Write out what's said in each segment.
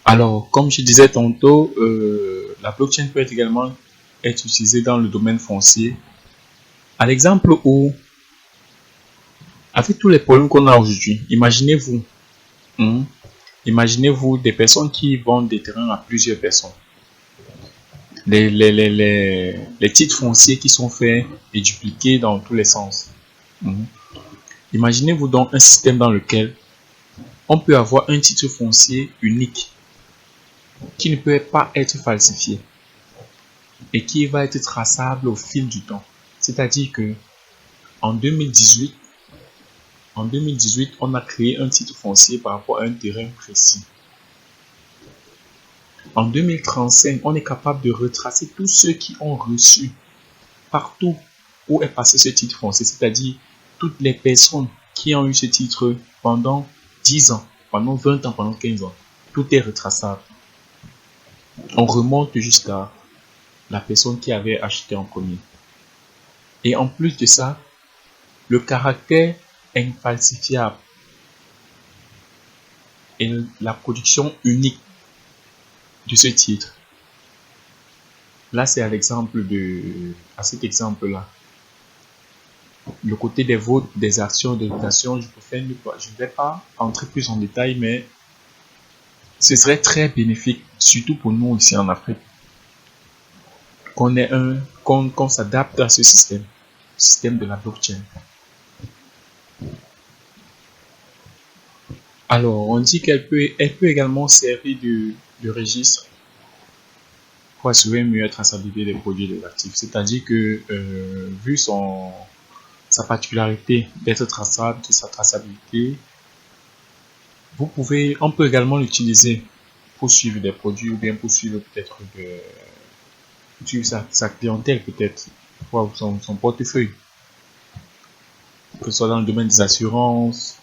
Alors, comme je disais tantôt, la blockchain peut également être utilisée dans le domaine foncier. À l'exemple où, avec tous les problèmes qu'on a aujourd'hui, imaginez-vous, hein, imaginez-vous des personnes qui vendent des terrains à plusieurs personnes. Les titres fonciers qui sont faits et dupliqués dans tous les sens. Imaginez-vous donc un système dans lequel on peut avoir un titre foncier unique qui ne peut pas être falsifié et qui va être traçable au fil du temps. C'est-à-dire que en 2018, on a créé un titre foncier par rapport à un terrain précis. En 2035, on est capable de retracer tous ceux qui ont reçu partout où est passé ce titre foncier, c'est-à-dire toutes les personnes qui ont eu ce titre pendant 10 ans, pendant 20 ans, pendant 15 ans. Tout est retraçable. On remonte jusqu'à la personne qui avait acheté en premier. Et en plus de ça, le caractère infalsifiable et la production unique de ce titre. Là, c'est à cet exemple-là. Le côté des votes, des actions, des votations, je ne vais pas entrer plus en détail, mais ce serait très bénéfique, surtout pour nous ici en Afrique, qu'on s'adapte à ce système de la blockchain. Alors, on dit qu'elle peut également servir de registre pour assurer une meilleure traçabilité des produits et des actifs. C'est-à-dire que, vu sa particularité d'être traçable, de sa traçabilité, on peut également l'utiliser pour suivre des produits ou bien pour suivre peut-être sa clientèle peut-être, pour son portefeuille, que ce soit dans le domaine des assurances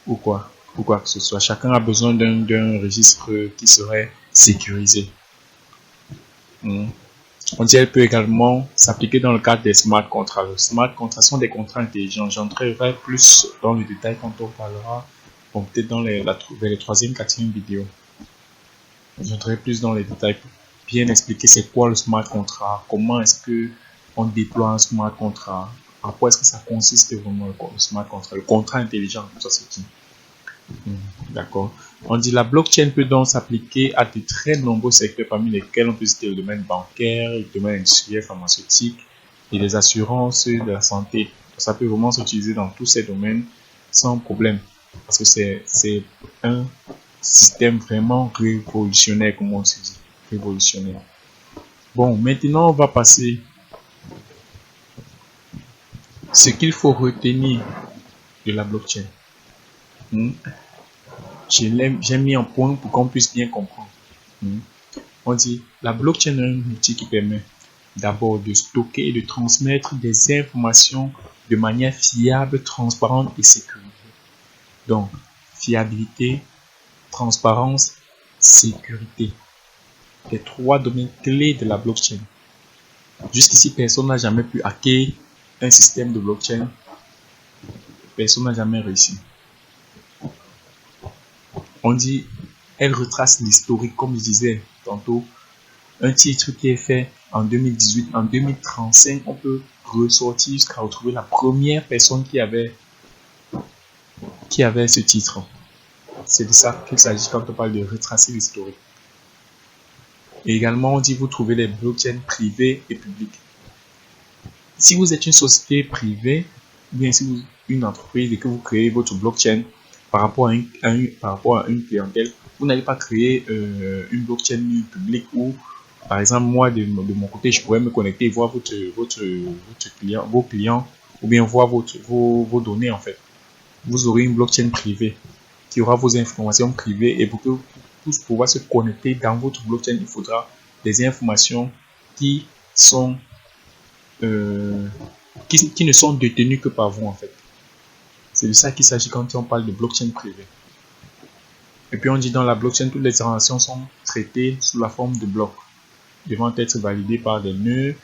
ou quoi que ce soit. Chacun a besoin d'un registre qui serait sécurisé. On dit qu'elle peut également s'appliquer dans le cadre des smart contracts. Les smart contracts sont des contrats intelligents. J'entrerai plus dans le détail quand on parlera, peut-être vers les 3e, 4e vidéos. J'entrerai plus dans les détails pour bien expliquer c'est quoi le smart contract, comment est-ce que on déploie un smart contract, à quoi est-ce que ça consiste vraiment le smart contract, le contrat intelligent, tout ça c'est qui. D'accord. On dit la blockchain peut donc s'appliquer à de très nombreux secteurs, parmi lesquels on peut citer le domaine bancaire, le domaine industriel, pharmaceutique et les assurances de la santé. Ça peut vraiment s'utiliser dans tous ces domaines sans problème, parce que c'est un système vraiment révolutionnaire, comme on se dit, révolutionnaire. Bon, maintenant on va passer. Ce qu'il faut retenir de la blockchain. J'ai mis un point pour qu'on puisse bien comprendre. On dit la blockchain est un outil qui permet d'abord de stocker et de transmettre des informations de manière fiable, transparente et sécurisée. Donc, fiabilité, transparence, sécurité. Les 3 domaines clés de la blockchain. Jusqu'ici, personne n'a jamais pu hacker un système de blockchain. Personne n'a jamais réussi. On dit, elle retrace l'historique, comme je disais tantôt. Un titre qui est fait en 2018, en 2035, on peut ressortir jusqu'à retrouver la première personne qui avait ce titre. C'est de ça qu'il s'agit quand on parle de retracer l'historique. Et également, on dit vous trouvez les blockchains privées et publiques. Si vous êtes une société privée, ou bien si vous êtes une entreprise et que vous créez votre blockchain par rapport à une clientèle, vous n'allez pas créer une blockchain publique où, par exemple, moi, de mon côté, je pourrais me connecter et voir vos clients, ou bien voir vos données, en fait. Vous aurez une blockchain privée qui aura vos informations privées, et pour que vous puissiez pouvoir se connecter dans votre blockchain, il faudra des informations qui ne sont détenues que par vous, en fait. C'est de ça qu'il s'agit quand on parle de blockchain privée. Et puis on dit dans la blockchain, toutes les transactions sont traitées sous la forme de blocs, devant être validées par des nœuds,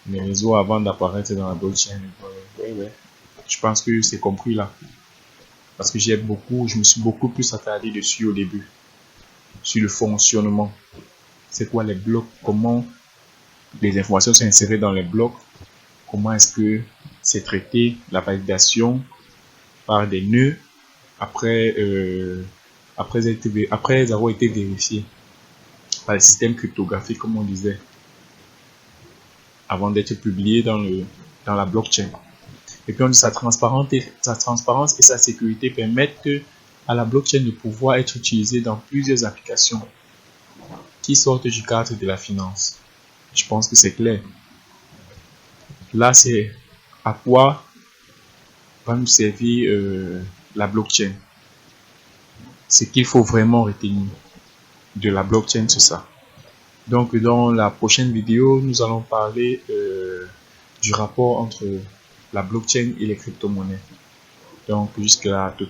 les réseaux avant d'apparaître dans la blockchain. Ouais. Je pense que c'est compris là. Parce que je me suis beaucoup plus attardé dessus au début. sur le fonctionnement. C'est quoi les blocs, comment les informations sont insérées dans les blocs, comment est-ce que c'est traité, la validation par des nœuds après avoir été vérifiés par le système cryptographique, comme on disait, avant d'être publié dans la blockchain. Et puis on dit sa transparence et sa sécurité permettent à la blockchain de pouvoir être utilisée dans plusieurs applications qui sortent du cadre de la finance. Je pense que c'est clair. Là, c'est à quoi va nous servir la blockchain. Ce qu'il faut vraiment retenir de la blockchain, c'est ça. Donc, dans la prochaine vidéo, nous allons parler du rapport entre la blockchain et les crypto-monnaies. Donc, jusque là, tout.